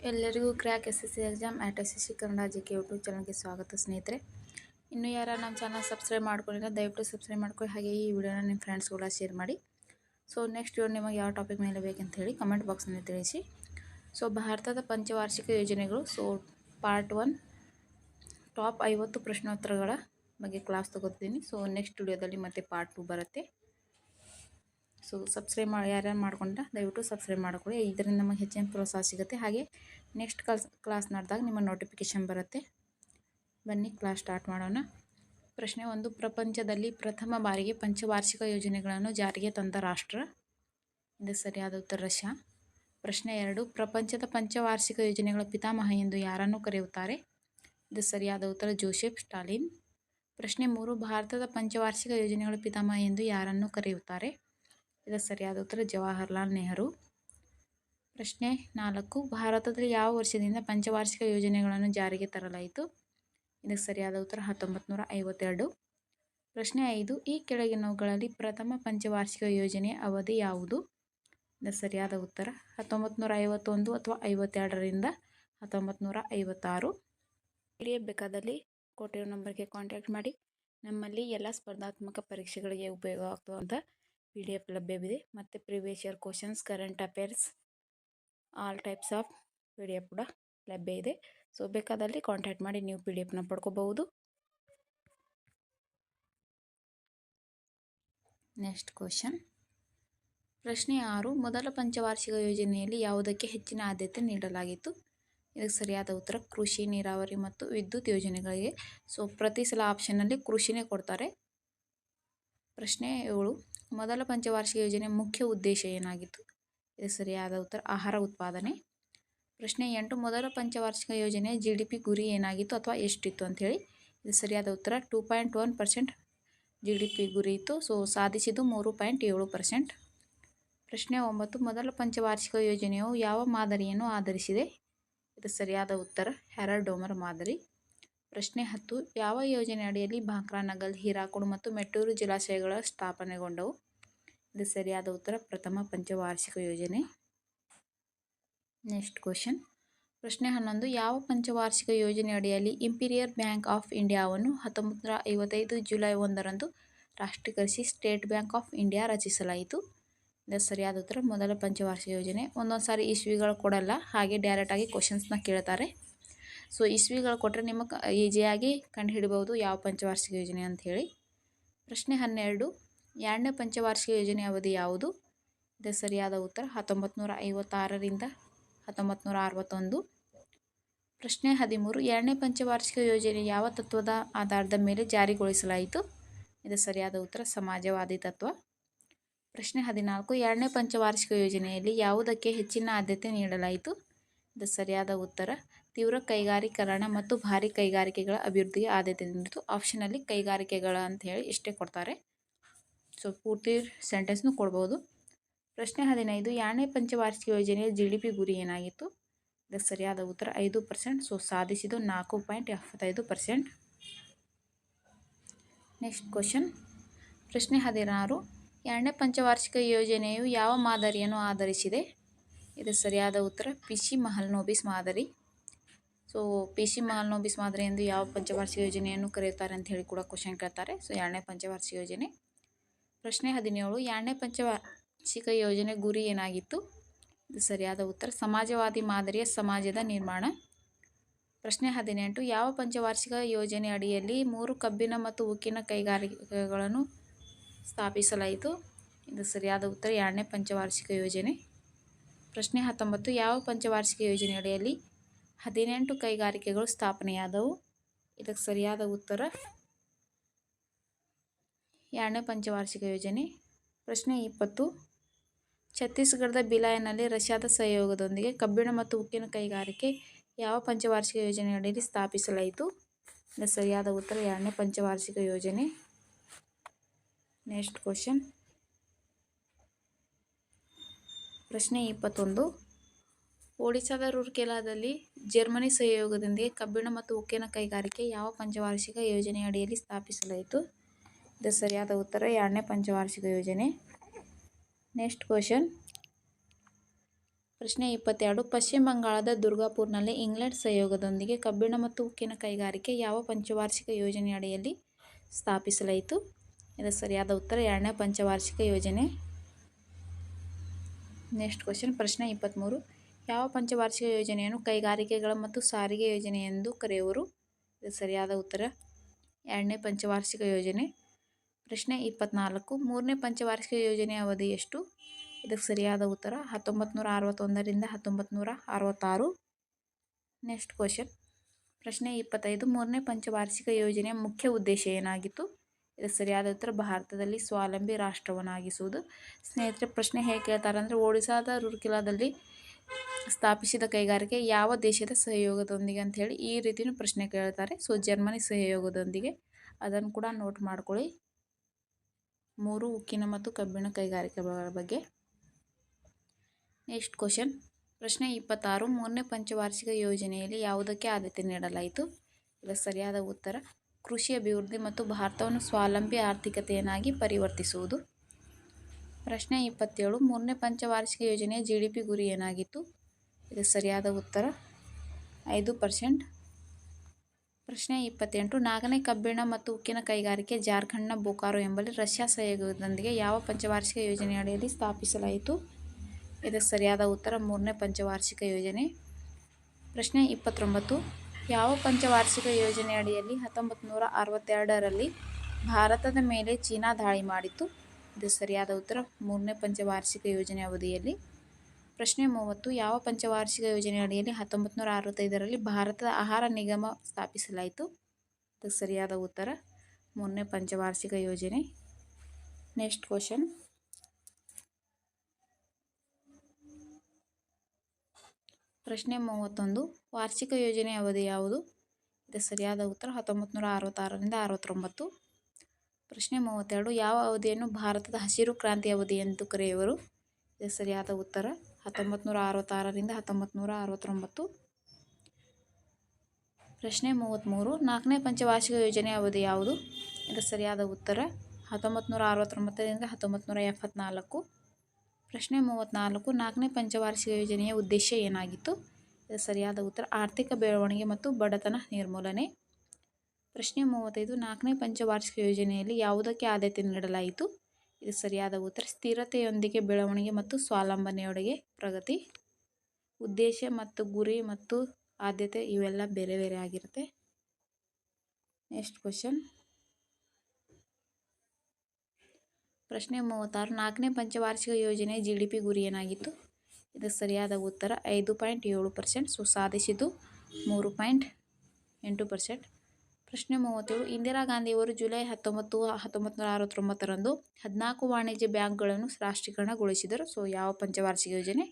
ಎಲ್ಲರಿಗೂ crack SSC exam ಆಟ್ SSC Kannada JK YouTube ಚಾನಲ್ಗೆ ಸ್ವಾಗತ ಸ್ನೇಹಿತರೆ. ಇನ್ನೂ ಯಾರು ನಮ್ಮ ಚಾನಲ್ ಸಬ್ಸ್ಕ್ರೈಬ್ ಮಾಡ್ಕೊಂಡಿಲ್ಲ ದಯವಿಟ್ಟು ಸಬ್ಸ್ಕ್ರೈಬ್ ಮಾಡ್ಕೊಳ್ಳಿ. ಹಾಗೆ ಈ ವಿಡಿಯೋನ ನಿಮ್ಮ ಫ್ರೆಂಡ್ಸ್ ಕೂಡ ಶೇರ್ ಮಾಡಿ. ಸೊ ನೆಕ್ಸ್ಟ್ ವಿಡಿಯೋ ನಿಮಗೆ ಯಾವ ಟಾಪಿಕ್ ಮೇಲೆ ಬೇಕಂತ ಹೇಳಿ ಕಮೆಂಟ್ ಬಾಕ್ಸ್ನಲ್ಲಿ ತಿಳಿಸಿ. ಸೊ ಭಾರತದ ಪಂಚವಾರ್ಷಿಕ ಯೋಜನೆಗಳು. ಸೊ ಪಾರ್ಟ್ 1 ಟಾಪ್ 50 ಪ್ರಶ್ನೋತ್ತರಗಳ ಬಗ್ಗೆ ಕ್ಲಾಸ್ ತಗೋತೀನಿ. ಸೊ ನೆಕ್ಸ್ಟ್ ವಿಡಿಯೋದಲ್ಲಿ ಮತ್ತೆ ಪಾರ್ಟ್ 2 ಬರುತ್ತೆ. ಸೊ ಸಬ್ಸ್ಕ್ರೈಬ್ ಮಾಡಿ ಯಾರ್ಯಾರು ಮಾಡ್ಕೊಂಡ್ರೆ ದಯವಿಟ್ಟು ಸಬ್ಸ್ಕ್ರೈಬ್ ಮಾಡ್ಕೊಳ್ಳಿ. ಇದರಿಂದ ನಮಗೆ ಹೆಚ್ಚಿನ ಪ್ರೋತ್ಸಾಹ ಸಿಗುತ್ತೆ. ಹಾಗೆ ನೆಕ್ಸ್ಟ್ ಕ್ಲಾಸ್ ನಡೆದಾಗ ನಿಮ್ಮ ನೋಟಿಫಿಕೇಷನ್ ಬರುತ್ತೆ. ಬನ್ನಿ ಕ್ಲಾಸ್ ಸ್ಟಾರ್ಟ್ ಮಾಡೋಣ. ಪ್ರಶ್ನೆ 1, ಪ್ರಪಂಚದಲ್ಲಿ ಪ್ರಥಮ ಬಾರಿಗೆ ಪಂಚವಾರ್ಷಿಕ ಯೋಜನೆಗಳನ್ನು ಜಾರಿಗೆ ತಂದ ರಾಷ್ಟ್ರ? ಇದು ಸರಿಯಾದ ಉತ್ತರ ರಷ್ಯಾ. ಪ್ರಶ್ನೆ 2, ಪ್ರಪಂಚದ ಪಂಚವಾರ್ಷಿಕ ಯೋಜನೆಗಳ ಪಿತಾಮಹ ಎಂದು ಯಾರನ್ನು ಕರೆಯುತ್ತಾರೆ? ಇದು ಸರಿಯಾದ ಉತ್ತರ ಜೋಸೆಫ್ ಸ್ಟಾಲಿನ್. ಪ್ರಶ್ನೆ 3, ಭಾರತದ ಪಂಚವಾರ್ಷಿಕ ಯೋಜನೆಗಳ ಪಿತಾಮಹ ಎಂದು ಯಾರನ್ನು ಕರೆಯುತ್ತಾರೆ? ಇದು ಸರಿಯಾದ ಉತ್ತರ ಜವಾಹರ್ಲಾಲ್ ನೆಹರು. ಪ್ರಶ್ನೆ 4, ಭಾರತದಲ್ಲಿ ಯಾವ ವರ್ಷದಿಂದ ಪಂಚವಾರ್ಷಿಕ ಯೋಜನೆಗಳನ್ನು ಜಾರಿಗೆ ತರಲಾಯಿತು? ಇದು ಸರಿಯಾದ ಉತ್ತರ 1952. ಪ್ರಶ್ನೆ 5, ಈ ಕೆಳಗಿನವುಗಳಲ್ಲಿ ಪ್ರಥಮ ಪಂಚವಾರ್ಷಿಕ ಯೋಜನೆಯ ಅವಧಿ ಯಾವುದು? ಇದು ಸರಿಯಾದ ಉತ್ತರ 1951 ಅಥವಾ 52ರಿಂದ 1956. PDF ಬೇಕಾದಲ್ಲಿ ಕೊಟ್ಟಿರೋ ನಂಬರ್ಗೆ ಕಾಂಟ್ಯಾಕ್ಟ್ ಮಾಡಿ. ನಮ್ಮಲ್ಲಿ ಎಲ್ಲ ಸ್ಪರ್ಧಾತ್ಮಕ ಪರೀಕ್ಷೆಗಳಿಗೆ ಉಪಯೋಗವಾಗುವಂಥ PDF ಲಭ್ಯವಿದೆ. ಮತ್ತು previous year questions, current affairs, all types of PDF ಕೂಡ ಲಭ್ಯ ಇದೆ. ಸೊ ಬೇಕಾದಲ್ಲಿ ಕಾಂಟ್ಯಾಕ್ಟ್ ಮಾಡಿ ನೀವು PDFನ ಪಡ್ಕೋಬಹುದು. Next question. ಪ್ರಶ್ನೆ 6, ಮೊದಲ ಪಂಚವಾರ್ಷಿಕ ಯೋಜನೆಯಲ್ಲಿ ಯಾವುದಕ್ಕೆ ಹೆಚ್ಚಿನ ಆದ್ಯತೆ ನೀಡಲಾಗಿತ್ತು? ಇದಕ್ಕೆ ಸರಿಯಾದ ಉತ್ತರ ಕೃಷಿ, ನೀರಾವರಿ ಮತ್ತು ವಿದ್ಯುತ್ ಯೋಜನೆಗಳಿಗೆ. ಸೊ ಪ್ರತಿ ಸಲ ಆಪ್ಷನ್ನಲ್ಲಿ ಕೃಷಿನೇ ಕೊಡ್ತಾರೆ. ಪ್ರಶ್ನೆ 7, ಮೊದಲ ಪಂಚವಾರ್ಷಿಕ ಯೋಜನೆಯ ಮುಖ್ಯ ಉದ್ದೇಶ ಏನಾಗಿತ್ತು? ಇದು ಸರಿಯಾದ ಉತ್ತರ ಆಹಾರ ಉತ್ಪಾದನೆ. ಪ್ರಶ್ನೆ 8, ಮೊದಲ ಪಂಚವಾರ್ಷಿಕ ಯೋಜನೆಯ GDP ಗುರಿ ಏನಾಗಿತ್ತು ಅಥವಾ ಎಷ್ಟಿತ್ತು ಅಂಥೇಳಿ? ಇದು ಸರಿಯಾದ ಉತ್ತರ 2.1% GDP ಗುರಿ ಇತ್ತು. ಸೊ ಸಾಧಿಸಿದ್ದು 3.7%. ಪ್ರಶ್ನೆ 9, ಮೊದಲ ಪಂಚವಾರ್ಷಿಕ ಯೋಜನೆಯು ಯಾವ ಮಾದರಿಯನ್ನು ಆಧರಿಸಿದೆ? ಇದು ಸರಿಯಾದ ಉತ್ತರ ಹೆರಾಲ್ಡ್ ಡೋಮರ್ ಮಾದರಿ. ಪ್ರಶ್ನೆ 10, ಯಾವ ಯೋಜನೆ ಅಡಿಯಲ್ಲಿ ಭಾಕ್ರಾನಗಲ್, ಹೀರಾಕುಡ್ ಮತ್ತು ಮೆಟ್ಟೂರು ಜಲಾಶಯಗಳ ಸ್ಥಾಪನೆಗೊಂಡವು? ಇದು ಸರಿಯಾದ ಉತ್ತರ ಪ್ರಥಮ ಪಂಚವಾರ್ಷಿಕ ಯೋಜನೆ. Next question. ಪ್ರಶ್ನೆ 11, ಯಾವ ಪಂಚವಾರ್ಷಿಕ ಯೋಜನೆ ಅಡಿಯಲ್ಲಿ ಇಂಪೀರಿಯಲ್ ಬ್ಯಾಂಕ್ ಆಫ್ ಇಂಡಿಯಾವನ್ನು 1955 ಜುಲೈ 1ರಂದು ರಾಷ್ಟ್ರೀಕರಿಸಿ ಸ್ಟೇಟ್ ಬ್ಯಾಂಕ್ ಆಫ್ ಇಂಡಿಯಾ ರಚಿಸಲಾಯಿತು? ಇದು ಸರಿಯಾದ ಉತ್ತರ ಮೊದಲ ಪಂಚವಾರ್ಷಿಕ ಯೋಜನೆ. ಒಂದೊಂದು ಸಾರಿ ಇಸ್ವಿಗಳು ಕೊಡಲ್ಲ, ಹಾಗೆ ಡೈರೆಕ್ಟಾಗಿ ಕ್ವಶನ್ಸ್ನ ಕೇಳ್ತಾರೆ. ಸೊ ಇಸ್ವಿಗಳು ಕೊಟ್ಟರೆ ನಿಮಗೆ ಈಸಿಯಾಗಿ ಕಂಡುಹಿಡಿಬಹುದು ಯಾವ ಪಂಚವಾರ್ಷಿಕ ಯೋಜನೆ ಅಂಥೇಳಿ. ಪ್ರಶ್ನೆ 12, ಎರಡನೇ ಪಂಚವಾರ್ಷಿಕ ಯೋಜನೆ ಅವಧಿ ಯಾವುದು? ಇದು ಸರಿಯಾದ ಉತ್ತರ 1956ರಿಂದ 1961. ಪ್ರಶ್ನೆ 13, ಎರಡನೇ ಪಂಚವಾರ್ಷಿಕ ಯೋಜನೆ ಯಾವ ತತ್ವದ ಆಧಾರದ ಮೇಲೆ ಜಾರಿಗೊಳಿಸಲಾಯಿತು? ಇದು ಸರಿಯಾದ ಉತ್ತರ ಸಮಾಜವಾದಿ ತತ್ವ. ಪ್ರಶ್ನೆ 14, ಎರಡನೇ ಪಂಚವಾರ್ಷಿಕ ಯೋಜನೆಯಲ್ಲಿ ಯಾವುದಕ್ಕೆ ಹೆಚ್ಚಿನ ಆದ್ಯತೆ ನೀಡಲಾಯಿತು? ಇದು ಸರಿಯಾದ ಉತ್ತರ ತೀವ್ರ ಕೈಗಾರೀಕರಣ ಮತ್ತು ಭಾರಿ ಕೈಗಾರಿಕೆಗಳ ಅಭಿವೃದ್ಧಿಗೆ ಆದ್ಯತೆ ನೀಡಿತು. ಆಪ್ಷನಲ್ಲಿ ಕೈಗಾರಿಕೆಗಳ ಅಂತ ಹೇಳಿ ಇಷ್ಟೇ ಕೊಡ್ತಾರೆ. ಸೊ ಪೂರ್ತಿ ಸೆಂಟೆನ್ಸ್ನು ಕೊಡ್ಬೋದು. ಪ್ರಶ್ನೆ 15, ಎರಡನೇ ಪಂಚವಾರ್ಷಿಕ ಯೋಜನೆಯ GDP ಗುರಿ ಏನಾಗಿತ್ತು? ಇದು ಸರಿಯಾದ ಉತ್ತರ 5%. ಸೊ ಸಾಧಿಸಿದ್ದು 4.75%. Next question. ಪ್ರಶ್ನೆ 16, ಎರಡನೇ ಪಂಚವಾರ್ಷಿಕ ಯೋಜನೆಯು ಯಾವ ಮಾದರಿಯನ್ನು ಆಧರಿಸಿದೆ? ಇದು ಸರಿಯಾದ ಉತ್ತರ PC ಮಹಲ್ನೋಬಿಸ್ ಮಾದರಿ. ಸೊ PC ಮಹಲ್ನೋಬಿಸ್ ಮಾದರಿ ಎಂದು ಯಾವ ಪಂಚವಾರ್ಷಿಕ ಯೋಜನೆಯನ್ನು ಕರೆಯುತ್ತಾರೆ ಅಂತ ಹೇಳಿ ಕೂಡ ಕ್ವಶನ್ ಕೇಳ್ತಾರೆ. ಸೊ ಎರಡನೇ ಪಂಚವಾರ್ಷಿಕ ಯೋಜನೆ. ಪ್ರಶ್ನೆ 17, ಎರಡನೇ ಪಂಚವಾರ್ಷಿಕ ಯೋಜನೆ ಗುರಿ ಏನಾಗಿತ್ತು? ಇದು ಸರಿಯಾದ ಉತ್ತರ ಸಮಾಜವಾದಿ ಮಾದರಿಯ ಸಮಾಜದ ನಿರ್ಮಾಣ. ಪ್ರಶ್ನೆ 18, ಯಾವ ಪಂಚವಾರ್ಷಿಕ ಯೋಜನೆ ಅಡಿಯಲ್ಲಿ 3 ಕಬ್ಬಿಣ ಮತ್ತು ಉಕ್ಕಿನ ಕೈಗಾರಿಕೆಗಳನ್ನು ಸ್ಥಾಪಿಸಲಾಯಿತು? ಇದು ಸರಿಯಾದ ಉತ್ತರ ಎರಡನೇ ಪಂಚವಾರ್ಷಿಕ ಯೋಜನೆ. ಪ್ರಶ್ನೆ 19, ಯಾವ ಪಂಚವಾರ್ಷಿಕ ಯೋಜನೆ ಅಡಿಯಲ್ಲಿ 18 ಕೈಗಾರಿಕೆಗಳು ಸ್ಥಾಪನೆಯಾದವು? ಇದಕ್ಕೆ ಸರಿಯಾದ ಉತ್ತರ ಎರಡನೇ ಪಂಚವಾರ್ಷಿಕ ಯೋಜನೆ. ಪ್ರಶ್ನೆ 20, ಛತ್ತೀಸ್ಗಢದ ಭಿಲಾಯ್ನಲ್ಲಿ ರಷ್ಯಾದ ಸಹಯೋಗದೊಂದಿಗೆ ಕಬ್ಬಿಣ ಮತ್ತು ಉಕ್ಕಿನ ಕೈಗಾರಿಕೆ ಯಾವ ಪಂಚವಾರ್ಷಿಕ ಯೋಜನೆ ಅಡಿಯಲ್ಲಿ ಸ್ಥಾಪಿಸಲಾಯಿತು? ಇದು ಸರಿಯಾದ ಉತ್ತರ ಎರಡನೇ ಪಂಚವಾರ್ಷಿಕ ಯೋಜನೆ. Next question. ಪ್ರಶ್ನೆ 21, ಒಡಿಶಾದ ರೂರ್ಕೆಲಾದಲ್ಲಿ ಜರ್ಮನಿ ಸಹಯೋಗದೊಂದಿಗೆ ಕಬ್ಬಿಣ ಮತ್ತು ಉಕ್ಕಿನ ಕೈಗಾರಿಕೆ ಯಾವ ಪಂಚವಾರ್ಷಿಕ ಯೋಜನೆ ಅಡಿಯಲ್ಲಿ ಸ್ಥಾಪಿಸಲಾಯಿತು? ಇದು ಸರಿಯಾದ ಉತ್ತರ ಎರಡನೇ ಪಂಚವಾರ್ಷಿಕ ಯೋಜನೆ. Next question. ಪ್ರಶ್ನೆ 22. ಪಶ್ಚಿಮ ಬಂಗಾಳದ ದುರ್ಗಾಪುರ್ನಲ್ಲಿ ಇಂಗ್ಲೆಂಡ್ ಸಹಯೋಗದೊಂದಿಗೆ ಕಬ್ಬಿಣ ಮತ್ತು ಉಕ್ಕಿನ ಕೈಗಾರಿಕೆ ಯಾವ ಪಂಚವಾರ್ಷಿಕ ಯೋಜನೆ ಅಡಿಯಲ್ಲಿ ಸ್ಥಾಪಿಸಲಾಯಿತು? ಇದಕ್ಕೆ ಸರಿಯಾದ ಉತ್ತರ 2ನೇ ಪಂಚವಾರ್ಷಿಕ ಯೋಜನೆ. Next question. ಪ್ರಶ್ನೆ 23. ಯಾವ ಪಂಚವಾರ್ಷಿಕ ಯೋಜನೆಯನ್ನು ಕೈಗಾರಿಕೆಗಳ ಮತ್ತು ಸಾರಿಗೆ ಯೋಜನೆ ಎಂದು ಕರೆಯುವರು? ಇದಕ್ಕೆ ಸರಿಯಾದ ಉತ್ತರ 2ನೇ ಪಂಚವಾರ್ಷಿಕ ಯೋಜನೆ. ಪ್ರಶ್ನೆ 24. 3ನೇ ಪಂಚವಾರ್ಷಿಕ ಯೋಜನೆಯ ಅವಧಿ ಎಷ್ಟು? ಇದಕ್ಕೆ ಸರಿಯಾದ ಉತ್ತರ 1961ರಿಂದ 1966. Next question. ಪ್ರಶ್ನೆ 25. 3ನೇ ಪಂಚವಾರ್ಷಿಕ ಯೋಜನೆಯ ಮುಖ್ಯ ಉದ್ದೇಶ ಏನಾಗಿತ್ತು? ಇದಕ್ಕೆ ಸರಿಯಾದ ಉತ್ತರ ಭಾರತದಲ್ಲಿ ಸ್ವಾವಲಂಬಿ ರಾಷ್ಟ್ರವನ್ನಾಗಿಸುವುದು. ಸ್ನೇಹಿತರೆ, ಪ್ರಶ್ನೆ ಹೇಗೆ ಕೇಳ್ತಾರೆ ಅಂದರೆ, ಒಡಿಶಾದ ರೂರ್ಕೆಲಾದಲ್ಲಿ ಸ್ಥಾಪಿಸಿದ ಕೈಗಾರಿಕೆ ಯಾವ ದೇಶದ ಸಹಯೋಗದೊಂದಿಗೆ ಅಂಥೇಳಿ ಈ ರೀತಿಯೂ ಪ್ರಶ್ನೆ ಕೇಳ್ತಾರೆ. ಸೊ ಜರ್ಮನಿ ಸಹಯೋಗದೊಂದಿಗೆ, ಅದನ್ನು ಕೂಡ ನೋಟ್ ಮಾಡ್ಕೊಳ್ಳಿ. 3 ಉಕ್ಕಿನ ಮತ್ತು ಕಬ್ಬಿಣ ಕೈಗಾರಿಕೆಗಳ ಬಗ್ಗೆ. Next question. ಪ್ರಶ್ನೆ 26. 3ನೇ ಪಂಚವಾರ್ಷಿಕ ಯೋಜನೆಯಲ್ಲಿ ಯಾವುದಕ್ಕೆ ಆದ್ಯತೆ ನೀಡಲಾಯಿತು? ಇದಕ್ಕೆ ಸರಿಯಾದ ಉತ್ತರ ಕೃಷಿ ಅಭಿವೃದ್ಧಿ ಮತ್ತು ಭಾರತವನ್ನು ಸ್ವಾವಲಂಬಿ ಆರ್ಥಿಕತೆಯನ್ನಾಗಿ ಪರಿವರ್ತಿಸುವುದು. ಪ್ರಶ್ನೆ 27. 3ನೇ ಪಂಚವಾರ್ಷಿಕ ಯೋಜನೆಯ GDP ಗುರಿ ಏನಾಗಿತ್ತು? ಇದಕ್ಕೆ ಸರಿಯಾದ ಉತ್ತರ 5%. ಪ್ರಶ್ನೆ 28. 4ನೇ ಕಬ್ಬಿಣ ಮತ್ತು ಉಕ್ಕಿನ ಕೈಗಾರಿಕೆ ಜಾರ್ಖಂಡ್ನ ಬೋಕಾರೋ ಎಂಬಲ್ಲಿ ರಷ್ಯಾ ಸಹಯೋಗದೊಂದಿಗೆ ಯಾವ ಪಂಚವಾರ್ಷಿಕ ಯೋಜನೆಯಡಿಯಲ್ಲಿ ಸ್ಥಾಪಿಸಲಾಯಿತು? ಇದಕ್ಕೆ ಸರಿಯಾದ ಉತ್ತರ 3ನೇ ಪಂಚವಾರ್ಷಿಕ ಯೋಜನೆ. ಪ್ರಶ್ನೆ 29. ಯಾವ ಪಂಚವಾರ್ಷಿಕ ಯೋಜನೆಯಡಿಯಲ್ಲಿ 1962ರಲ್ಲಿ ಭಾರತದ ಮೇಲೆ ಚೀನಾ ದಾಳಿ ಮಾಡಿತು? ಇದು ಸರಿಯಾದ ಉತ್ತರ 3ನೇ ಪಂಚವಾರ್ಷಿಕ ಯೋಜನೆ ಅವಧಿಯಲ್ಲಿ. ಪ್ರಶ್ನೆ 30. ಯಾವ ಪಂಚವಾರ್ಷಿಕ ಯೋಜನೆಯಡಿಯಲ್ಲಿ 1965ರಲ್ಲಿ ಭಾರತದ ಆಹಾರ ನಿಗಮ ಸ್ಥಾಪಿಸಲಾಯಿತು? ಇದಕ್ಕೆ ಸರಿಯಾದ ಉತ್ತರ 3ನೇ ಪಂಚವಾರ್ಷಿಕ ಯೋಜನೆ. Next question. ಪ್ರಶ್ನೆ 31. ವಾರ್ಷಿಕ ಯೋಜನೆಯ ಅವಧಿ ಯಾವುದು? ಇದಕ್ಕೆ ಸರಿಯಾದ ಉತ್ತರ 1966ರಿಂದ 69. ಪ್ರಶ್ನೆ 32. ಯಾವ ಅವಧಿಯನ್ನು ಭಾರತದ ಹಸಿರು ಕ್ರಾಂತಿ ಅವಧಿ ಎಂದು ಕರೆಯುವರು? ಇದಕ್ಕೆ ಸರಿಯಾದ ಉತ್ತರ 1966ರಿಂದ 1969. ಪ್ರಶ್ನೆ 33. 4ನೇ ಪಂಚವಾರ್ಷಿಕ ಯೋಜನೆಯ ಅವಧಿ ಯಾವುದು? ಇದಕ್ಕೆ ಸರಿಯಾದ ಉತ್ತರ 1969ರಿಂದ 1974. ಪ್ರಶ್ನೆ 34. 4ನೇ ಪಂಚವಾರ್ಷಿಕ ಯೋಜನೆಯ ಉದ್ದೇಶ ಏನಾಗಿತ್ತು? ಇದಕ್ಕೆ ಸರಿಯಾದ ಉತ್ತರ ಆರ್ಥಿಕ ಬೆಳವಣಿಗೆ ಮತ್ತು ಬಡತನ ನಿರ್ಮೂಲನೆ. ಪ್ರಶ್ನೆ 35. 4ನೇ ಪಂಚವಾರ್ಷಿಕ ಯೋಜನೆಯಲ್ಲಿ ಯಾವುದಕ್ಕೆ ಆದ್ಯತೆ ನೀಡಲಾಯಿತು? ಇದಕ್ಕೆ ಸರಿಯಾದ ಉತ್ತರ ಸ್ಥಿರತೆಯೊಂದಿಗೆ ಬೆಳವಣಿಗೆ ಮತ್ತು ಸ್ವಾವಲಂಬನೆಯೊಡೆಗೆ ಪ್ರಗತಿ. ಉದ್ದೇಶ ಮತ್ತು ಗುರಿ ಮತ್ತು ಆದ್ಯತೆ ಇವೆಲ್ಲ ಬೇರೆ ಬೇರೆ ಆಗಿರುತ್ತೆ. Next question. ಪ್ರಶ್ನೆ 36. 4ನೇ ಪಂಚವಾರ್ಷಿಕ ಯೋಜನೆಯ GDP ಗುರಿ ಏನಾಗಿತ್ತು? ಇದಕ್ಕೆ ಸರಿಯಾದ ಉತ್ತರ 5.7%. ಸೊ ಸಾಧಿಸಿದ್ದು 3.8%. ಪ್ರಶ್ನೆ 37. ಇಂದಿರಾ ಗಾಂಧಿಯವರು ಜುಲೈ 19, 1969ರಂದು 14 ವಾಣಿಜ್ಯ ಬ್ಯಾಂಕ್ಗಳನ್ನು ರಾಷ್ಟ್ರೀಕರಣಗೊಳಿಸಿದರು. ಸೊ ಯಾವ ಪಂಚವಾರ್ಷಿಕ ಯೋಜನೆ?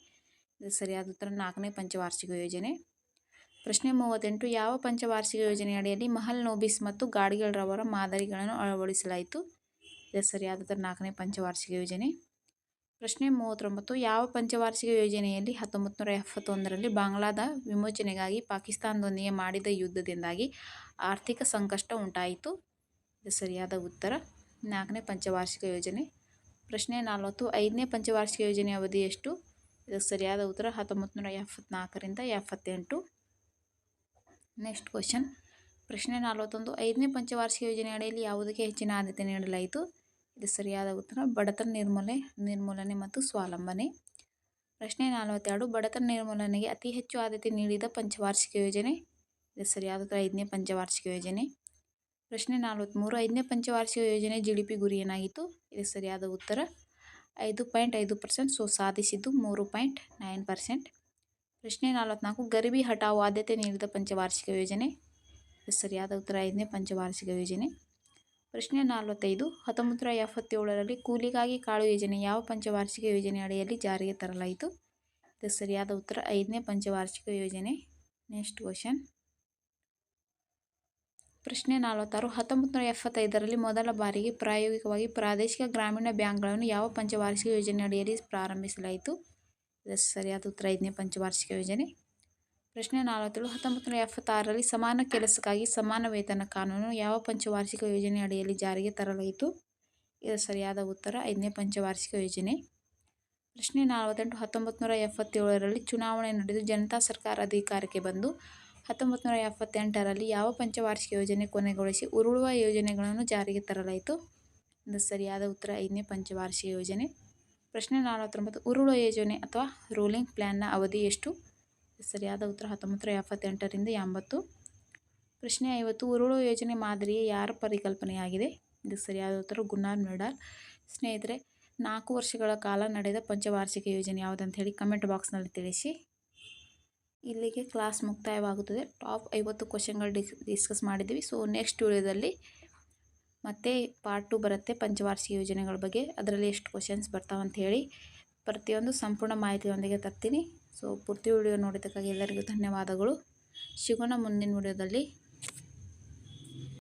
ಇದಕ್ಕೆ ಸರಿಯಾದ ಉತ್ತರ 4ನೇ ಪಂಚವಾರ್ಷಿಕ ಯೋಜನೆ. ಪ್ರಶ್ನೆ 38. ಯಾವ ಪಂಚವಾರ್ಷಿಕ ಯೋಜನೆಯಡಿಯಲ್ಲಿ ಮಹಲ್ ನೋಬಿಸ್ ಮತ್ತು ಗಾಡ್ಗಿಲ್ ರವರ ಮಾದರಿಗಳನ್ನು ಅಳವಡಿಸಲಾಯಿತು? ಇದಕ್ಕೆ ಸರಿಯಾದ ಉತ್ತರ 4ನೇ ಪಂಚವಾರ್ಷಿಕ ಯೋಜನೆ. ಪ್ರಶ್ನೆ 39. ಯಾವ ಪಂಚವಾರ್ಷಿಕ ಯೋಜನೆಯಲ್ಲಿ 1971ರಲ್ಲಿ ಬಾಂಗ್ಲಾದ ವಿಮೋಚನೆಗಾಗಿ ಪಾಕಿಸ್ತಾನದೊಂದಿಗೆ ಮಾಡಿದ ಯುದ್ಧದಿಂದಾಗಿ ಆರ್ಥಿಕ ಸಂಕಷ್ಟ ಉಂಟಾಯಿತು? ಇದು ಸರಿಯಾದ ಉತ್ತರ 4ನೇ ಪಂಚವಾರ್ಷಿಕ ಯೋಜನೆ. ಪ್ರಶ್ನೆ 40. 5ನೇ ಪಂಚವಾರ್ಷಿಕ ಯೋಜನೆಯ ಅವಧಿ ಎಷ್ಟು? ಇದಕ್ಕೆ ಸರಿಯಾದ ಉತ್ತರ 1974ರಿಂದ 78. Next question. ಪ್ರಶ್ನೆ 41. 5ನೇ ಪಂಚವಾರ್ಷಿಕ ಯೋಜನೆ ಅಡಿಯಲ್ಲಿ ಯಾವುದಕ್ಕೆ ಹೆಚ್ಚಿನ ಆದ್ಯತೆ ನೀಡಲಾಯಿತು? ಇದು ಸರಿಯಾದ ಉತ್ತರ ಬಡತನ ನಿರ್ಮೂಲನೆ ಮತ್ತು ಸ್ವಾವಲಂಬನೆ. ಪ್ರಶ್ನೆ 42. ಬಡತನ ನಿರ್ಮೂಲನೆಗೆ ಅತಿ ಹೆಚ್ಚು ಆದ್ಯತೆ ನೀಡಿದ ಪಂಚವಾರ್ಷಿಕ ಯೋಜನೆ? ಇದು ಸರಿಯಾದ ಉತ್ತರ 5ನೇ ಪಂಚವಾರ್ಷಿಕ ಯೋಜನೆ. ಪ್ರಶ್ನೆ 43. 5ನೇ ಪಂಚವಾರ್ಷಿಕ ಯೋಜನೆ GDP ಗುರಿ ಏನಾಗಿತ್ತು? ಇದು ಸರಿಯಾದ ಉತ್ತರ 5.5%. ಸೊ ಸಾಧಿಸಿದ್ದು 3.9%. ಪ್ರಶ್ನೆ 44. ಗರೀಬಿ ಹಠಾವೋ ಆದ್ಯತೆ ನೀಡಿದ ಪಂಚವಾರ್ಷಿಕ ಯೋಜನೆ? ಇದು ಸರಿಯಾದ ಉತ್ತರ 5ನೇ ಪಂಚವಾರ್ಷಿಕ ಯೋಜನೆ. ಪ್ರಶ್ನೆ 45. 1977ರಲ್ಲಿ ಕೂಲಿಗಾಗಿ ಕಾಳು ಯೋಜನೆ ಯಾವ ಪಂಚವಾರ್ಷಿಕ ಯೋಜನೆ ಅಡಿಯಲ್ಲಿ ಜಾರಿಗೆ ತರಲಾಯಿತು? ಇದು ಸರಿಯಾದ ಉತ್ತರ 5ನೇ ಪಂಚವಾರ್ಷಿಕ ಯೋಜನೆ. Next question. ಪ್ರಶ್ನೆ 46. 1975ರಲ್ಲಿ ಮೊದಲ ಬಾರಿಗೆ ಪ್ರಾಯೋಗಿಕವಾಗಿ ಪ್ರಾದೇಶಿಕ ಗ್ರಾಮೀಣ ಬ್ಯಾಂಕ್ಗಳನ್ನು ಯಾವ ಪಂಚವಾರ್ಷಿಕ ಯೋಜನೆ ಅಡಿಯಲ್ಲಿ ಪ್ರಾರಂಭಿಸಲಾಯಿತು? ಇದು ಸರಿಯಾದ ಉತ್ತರ 5ನೇ ಪಂಚವಾರ್ಷಿಕ ಯೋಜನೆ. ಪ್ರಶ್ನೆ 47. 1976ರಲ್ಲಿ ಸಮಾನ ಕೆಲಸಕ್ಕಾಗಿ ಸಮಾನ ವೇತನ ಕಾನೂನು ಯಾವ ಪಂಚವಾರ್ಷಿಕ ಯೋಜನೆ ಅಡಿಯಲ್ಲಿ ಜಾರಿಗೆ ತರಲಾಯಿತು? ಇದು ಸರಿಯಾದ ಉತ್ತರ 5ನೇ ಪಂಚವಾರ್ಷಿಕ ಯೋಜನೆ. ಪ್ರಶ್ನೆ 48 1977ರಲ್ಲಿ ಚುನಾವಣೆ ನಡೆದು ಜನತಾ ಸರ್ಕಾರ ಅಧಿಕಾರಕ್ಕೆ ಬಂದು 1978ರಲ್ಲಿ ಯಾವ ಪಂಚವಾರ್ಷಿಕ ಯೋಜನೆ ಕೊನೆಗೊಳಿಸಿ ಉರುಳುವ ಯೋಜನೆಗಳನ್ನು ಜಾರಿಗೆ ತರಲಾಯಿತು? ಇದು ಸರಿಯಾದ ಉತ್ತರ 5ನೇ ಪಂಚವಾರ್ಷಿಕ ಯೋಜನೆ. ಪ್ರಶ್ನೆ 49 ಉರುಳುವ ಯೋಜನೆ ಅಥವಾ ರೂಲಿಂಗ್ ಪ್ಲ್ಯಾನ್ನ ಅವಧಿ ಎಷ್ಟು? ಸರಿಯಾದ ಉತ್ತರ 1978ರಿಂದ 80. ಪ್ರಶ್ನೆ 50 ಉರುಳುವ ಯೋಜನೆ ಮಾದರಿಯ ಯಾರ ಪರಿಕಲ್ಪನೆಯಾಗಿದೆ? ಇದು ಸರಿಯಾದ ಉತ್ತರ ಗುನ್ನಾರ್ ಮ್ಯೂಲ್ಡರ್. ಸ್ನೇಹಿತರೆ, 4 ವರ್ಷಗಳ ಕಾಲ ನಡೆದ ಪಂಚವಾರ್ಷಿಕ ಯೋಜನೆ ಯಾವುದಂತ ಹೇಳಿ ಕಮೆಂಟ್ ಬಾಕ್ಸ್ನಲ್ಲಿ ತಿಳಿಸಿ. ಇಲ್ಲಿಗೆ ಕ್ಲಾಸ್ ಮುಕ್ತಾಯವಾಗುತ್ತದೆ. ಟಾಪ್ 50 ಕ್ವಶನ್ಗಳು ಡಿಸ್ಕಸ್ ಮಾಡಿದ್ದೀವಿ. ಸೊ ನೆಕ್ಸ್ಟ್ ವಿಡಿಯೋದಲ್ಲಿ ಮತ್ತೆ ಪಾರ್ಟ್ 2 ಬರುತ್ತೆ ಪಂಚವಾರ್ಷಿಕ ಯೋಜನೆಗಳ ಬಗ್ಗೆ. ಅದರಲ್ಲಿ ಎಷ್ಟು ಕ್ವಶನ್ಸ್ ಬರ್ತಾವಂತ ಹೇಳಿ ಪ್ರತಿಯೊಂದು ಸಂಪೂರ್ಣ ಮಾಹಿತಿಯೊಂದಿಗೆ ತರ್ತೀನಿ. ಸೊ ಪೂರ್ತಿ ವಿಡಿಯೋ ನೋಡಿದ್ದಕ್ಕಾಗಿ ಎಲ್ಲರಿಗೂ ಧನ್ಯವಾದಗಳು. ಸಿಗೋಣ ಮುಂದಿನ ವಿಡಿಯೋದಲ್ಲಿ.